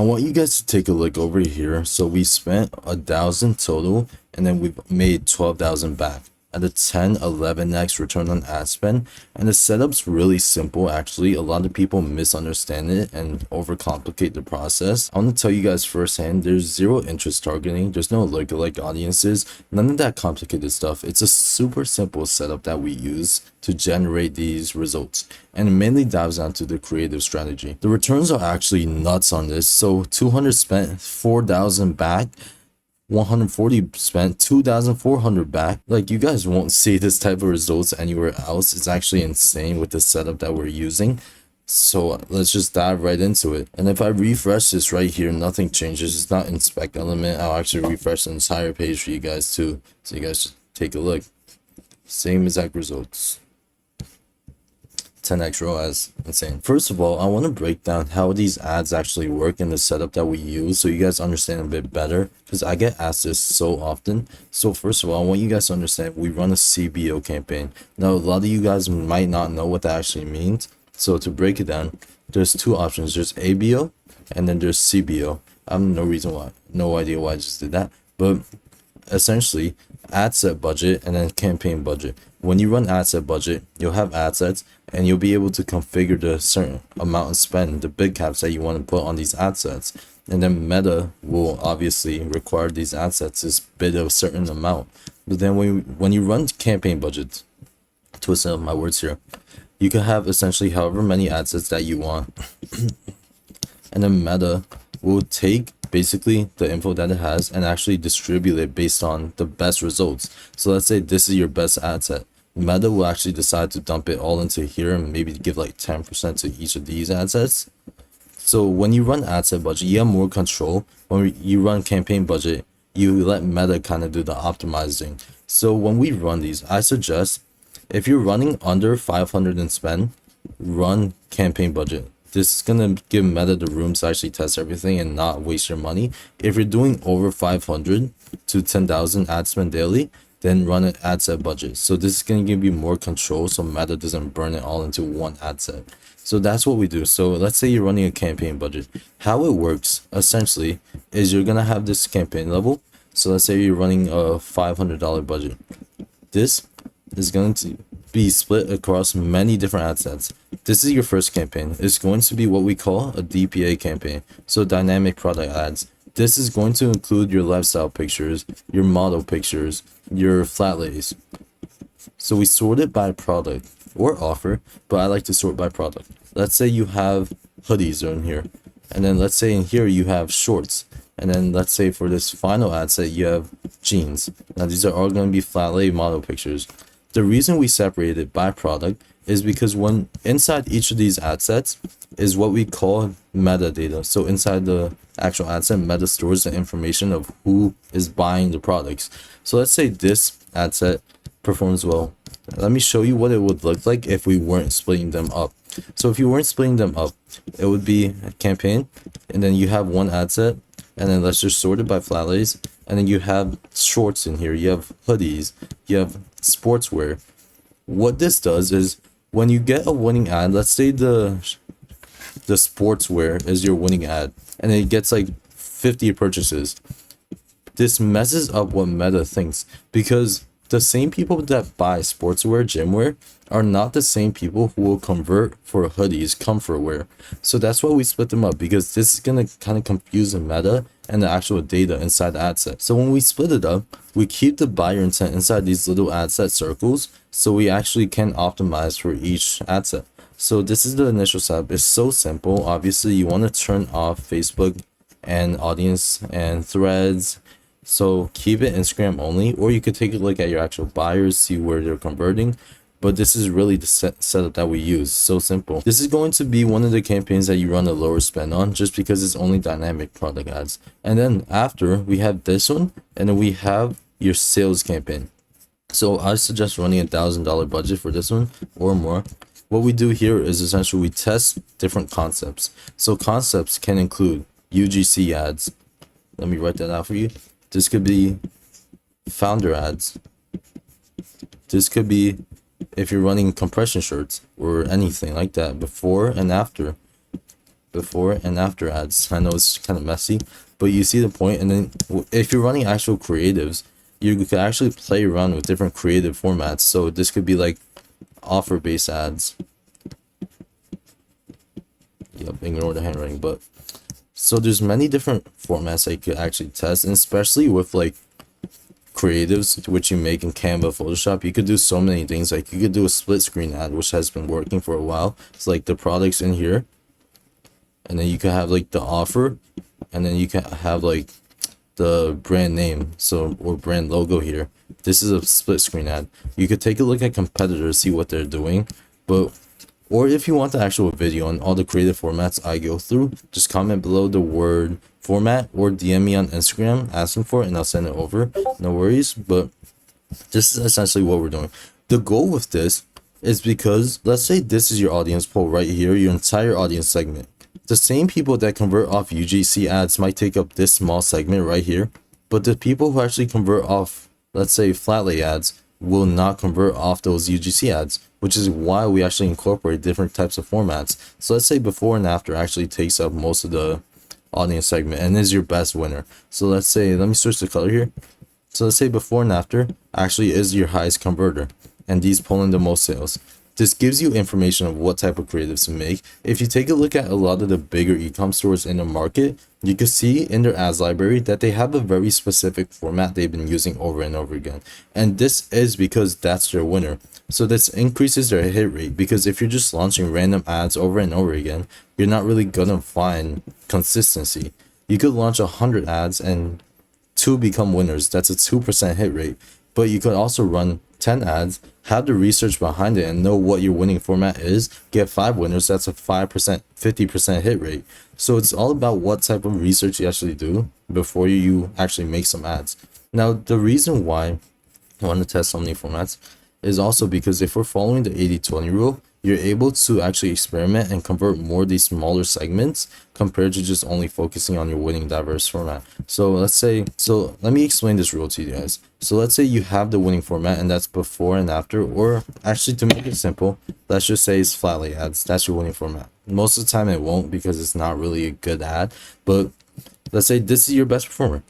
I want you guys to take a look over here. So we spent 1,000 total, and then we've made 12,000 back at a 10-11x return on ad spend. And the setup's really simple. Actually, a lot of people misunderstand it and overcomplicate the process. I want to tell you guys firsthand, there's zero interest targeting, there's no lookalike audiences, none of that complicated stuff. It's a super simple setup that we use to generate these results, and it mainly dives onto the creative strategy. The returns are actually nuts on this. So 200 spent, 4,000 back, 140 spent, 2,400 back. Like, you guys won't see this type of results anywhere else. It's actually insane with the setup that we're using. So let's just dive right into it. And if I refresh this right here, nothing changes. It's not inspect element. I'll actually refresh the entire page for you guys too, so you guys just take a look. Same exact results. 10x ROAS, insane. First of all, I want to break down how these ads actually work in the setup that we use so you guys understand a bit better, because I get asked this so often. So first of all, I want you guys to understand we run a CBO campaign. Now, a lot of you guys might not know what that actually means. So to break it down, there's two options. There's ABO and then there's CBO. I have no idea why I just did that. But essentially, ad set budget and then campaign budget. When you run ad set budget, you'll have ad sets and you'll be able to configure the certain amount of spend, the big caps that you want to put on these ad sets. And then Meta will obviously require these ad sets to bid a certain amount. But then when you run campaign budgets, twisting up my words here, you can have essentially however many ad sets that you want. And then Meta will take basically the info that it has and actually distribute it based on the best results. So let's say this is your best ad set. Meta will actually decide to dump it all into here and maybe give like 10% to each of these ad sets. So when you run ad set budget, you have more control. When you run campaign budget, you let Meta kind of do the optimizing. So when we run these, I suggest if you're running under 500 in spend, run campaign budget. This is gonna give Meta the room to actually test everything and not waste your money. If you're doing over 500 to 10,000 ad spend daily, then run an ad set budget. So this is gonna give you more control so Meta doesn't burn it all into one ad set. So that's what we do. So let's say you're running a campaign budget. How it works essentially is you're gonna have this campaign level. So let's say you're running a $500 budget. This is going to be split across many different ad sets. This is your first campaign. It's going to be what we call a DPA campaign, so dynamic product ads. This is going to include your lifestyle pictures, your model pictures, your flat lays. So we sort it by product or offer, but I like to sort by product. Let's say you have hoodies in here, and then let's say in here you have shorts, and then let's say for this final ad set you have jeans. Now these are all going to be flat lay model pictures. The reason we separate it by product is because when inside each of these ad sets is what we call metadata. So inside the actual ad set, Meta stores the information of who is buying the products. So let's say this ad set performs well. Let me show you what it would look like if we weren't splitting them up. So if you weren't splitting them up, it would be a campaign, and then you have one ad set, and then let's just sort it by flat lays, and then you have shorts in here, you have hoodies, you have sportswear. What this does is when you get a winning ad, let's say the sportswear is your winning ad and it gets like 50 purchases, this messes up what Meta thinks, because the same people that buy sportswear, gymwear, are not the same people who will convert for hoodies, comfort wear. So that's why we split them up, because this is gonna kind of confuse the Meta and the actual data inside the ad set. So when we split it up, we keep the buyer intent inside these little ad set circles, so we actually can optimize for each ad set. So this is the initial setup. It's so simple. Obviously, you want to turn off Facebook and audience and threads. So keep it Instagram only, or you could take a look at your actual buyers, see where they're converting. But this is really the setup that we use. So simple. This is going to be one of the campaigns that you run a lower spend on, just because it's only dynamic product ads. And then after, we have this one, and then we have your sales campaign. So I suggest running $1,000 budget for this one or more. What we do here is essentially we test different concepts. So concepts can include UGC ads. Let me write that out for you. This could be founder ads. This could be if you're running compression shirts or anything like that, before and after. before and after ads. I know it's kind of messy, but you see the point. And then if you're running actual creatives, you could actually play around with different creative formats. So this could be like offer based ads. Yep, ignore the handwriting. But so there's many different formats that you could actually test, and especially with like creatives which you make in Canva, Photoshop, you could do so many things. Like you could do a split screen ad, which has been working for a while. It's like the products in here, and then you could have like the offer, and then you can have like the brand name, so, or brand logo here. This is a split screen ad. You could take a look at competitors, see what they're doing, but or if you want the actual video on all the creative formats I go through, just comment below the word format or DM me on Instagram asking for it, and I'll send it over. No worries, but this is essentially what we're doing. The goal with this is because, let's say this is your audience pool right here, your entire audience segment. The same people that convert off UGC ads might take up this small segment right here, but the people who actually convert off, let's say, flat lay ads will not convert off those UGC ads, which is why we actually incorporate different types of formats. So let's say before and after actually takes up most of the audience segment and is your best winner. So let's say, let me switch the color here. So let's say before and after actually is your highest converter, and these pull in the most sales. This gives you information of what type of creatives to make. If you take a look at a lot of the bigger ecom stores in the market, you can see in their ads library that they have a very specific format they've been using over and over again. And this is because that's their winner. So this increases their hit rate, because if you're just launching random ads over and over again, you're not really gonna find consistency. You could launch 100 ads and 2 become winners. That's a 2% hit rate. But you could also run 10 ads, have the research behind it, and know what your winning format is, get 5 winners. That's a 5%, 50% hit rate. So it's all about what type of research you actually do before you actually make some ads. Now, the reason why I want to test so many formats is also because if we're following the 80-20 rule, you're able to actually experiment and convert more of these smaller segments compared to just only focusing on your winning diverse format. So let me explain this rule to you guys. So let's say you have the winning format, and that's before and after, or actually, to make it simple, let's just say it's flat lay ads. That's your winning format. Most of the time it won't, because it's not really a good ad, but let's say this is your best performer.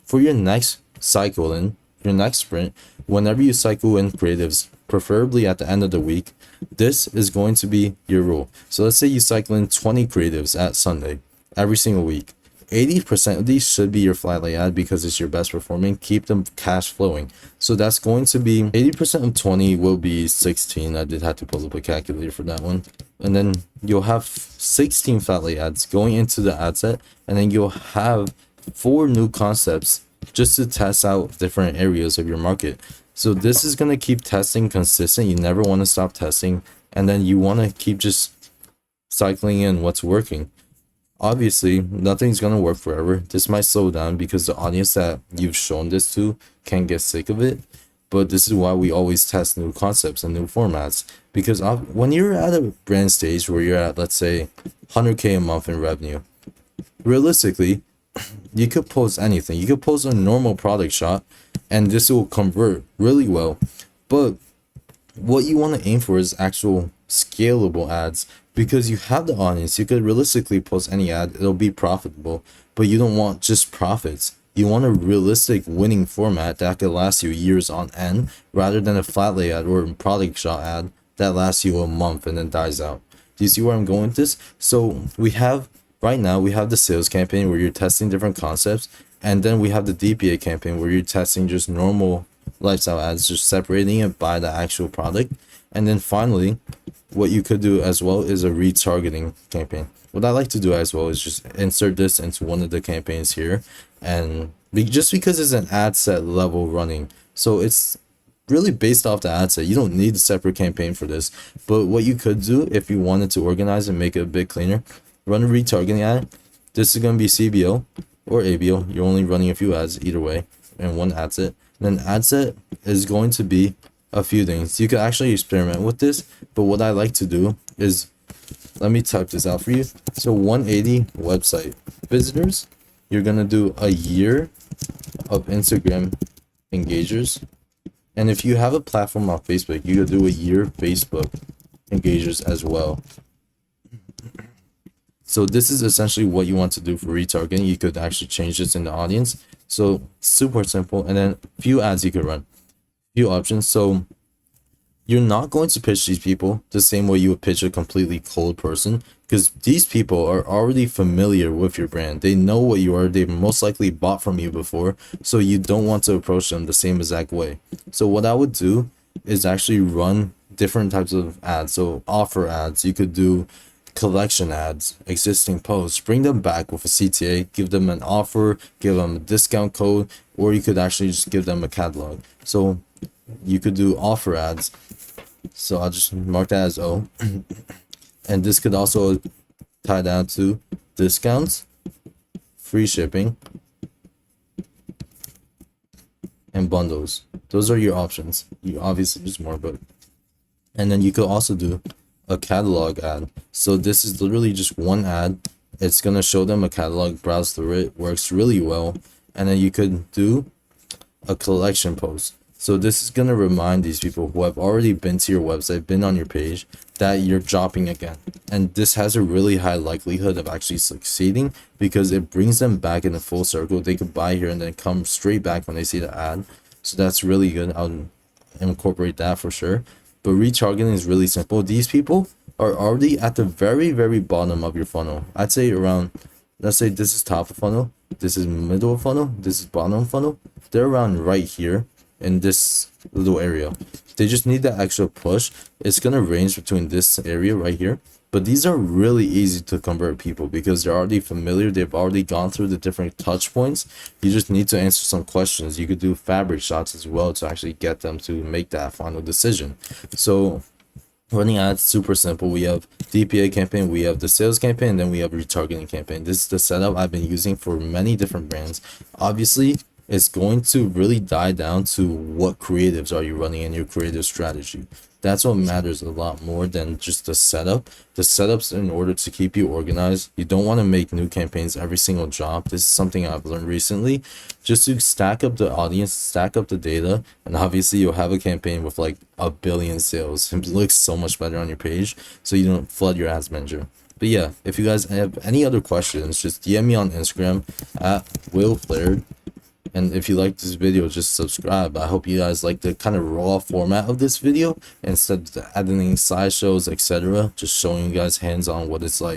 For your next cycle in your next sprint, whenever you cycle in creatives, preferably at the end of the week, this is going to be your rule. So let's say you cycle in 20 creatives at Sunday every single week. 80% of these should be your flat lay ad, because it's your best performing. Keep them cash flowing. So that's going to be 80% of 20 will be 16. I did have to pull up a calculator for that one. And then you'll have 16 flat lay ads going into the ad set, and then you'll have 4 new concepts just to test out different areas of your market. So this is going to keep testing consistent. You never want to stop testing, and then you want to keep just cycling in what's working. Obviously, nothing's going to work forever. This might slow down because the audience that you've shown this to can get sick of it. But this is why we always test new concepts and new formats. Because when you're at a brand stage where you're at, let's say, 100K a month in revenue, realistically, you could post anything. You could post a normal product shot, and this will convert really well. But what you want to aim for is actual scalable ads, because you have the audience. You could realistically post any ad, it'll be profitable, but you don't want just profits. You want a realistic winning format that could last you years on end, rather than a flat lay ad or a product shot ad that lasts you a month and then dies out. Do you see where I'm going with this? So right now we have the sales campaign where you're testing different concepts, and then we have the DPA campaign where you're testing just normal lifestyle ads, just separating it by the actual product. And then finally, what you could do as well is a retargeting campaign. What I like to do as well is just insert this into one of the campaigns here, and just because it's an ad set level running, so it's really based off the ad set. You don't need a separate campaign for this. But what you could do if you wanted to organize and make it a bit cleaner, run a retargeting ad. This is going to be CBO or ABO. You're only running a few ads either way, and one ad set. Then ad set is going to be a few things. You could actually experiment with this, but what I like to do is, let me type this out for you. So 180 website visitors, you're gonna do a year of Instagram engagers, and if you have a platform on Facebook, you could do a year Facebook engagers as well. So this is essentially what you want to do for retargeting. You could actually change this in the audience. So super simple. And then few ads you could run, few options. So you're not going to pitch these people the same way you would pitch a completely cold person, because these people are already familiar with your brand. They know what you are. They've most likely bought from you before, so you don't want to approach them the same exact way. So what I would do is actually run different types of ads. So offer ads, you could do collection ads, existing posts, bring them back with a CTA, give them an offer, give them a discount code, or you could actually just give them a catalog. So you could do offer ads. So I'll just mark that as O. And this could also tie down to discounts, free shipping, and bundles. Those are your options. You obviously use more, but and then you could also do a catalog ad. So this is literally just one ad. It's gonna show them a catalog, browse through it, works really well. And then you could do a collection post. So this is going to remind these people who have already been to your website, been on your page, that you're dropping again. And this has a really high likelihood of actually succeeding because it brings them back in a full circle. They could buy here and then come straight back when they see the ad. So that's really good. I'll incorporate that for sure. But retargeting is really simple. These people are already at the very, very bottom of your funnel. I'd say around, let's say this is top of funnel, this is middle of funnel, this is bottom of funnel. They're around right here in this little area. They just need that extra push. It's gonna range between this area right here, but these are really easy to convert people because they're already familiar. They've already gone through the different touch points. You just need to answer some questions. You could do fabric shots as well to actually get them to make that final decision. So running ads, super simple. We have DPA campaign, we have the sales campaign, and then we have retargeting campaign. This is the setup I've been using for many different brands. Obviously, it's going to really die down to what creatives are you running in your creative strategy. That's what matters a lot more than just the setup. The setup's in order to keep you organized. You don't want to make new campaigns every single job. This is something I've learned recently. Just to stack up the audience, stack up the data, and obviously you'll have a campaign with like 1 billion sales. It looks so much better on your page, so you don't flood your ads manager. But yeah, if you guys have any other questions, just DM me on Instagram at willflared. And if you like this video, just subscribe. I hope you guys like the kind of raw format of this video instead of adding slideshows, etc. Just showing you guys hands-on what it's like.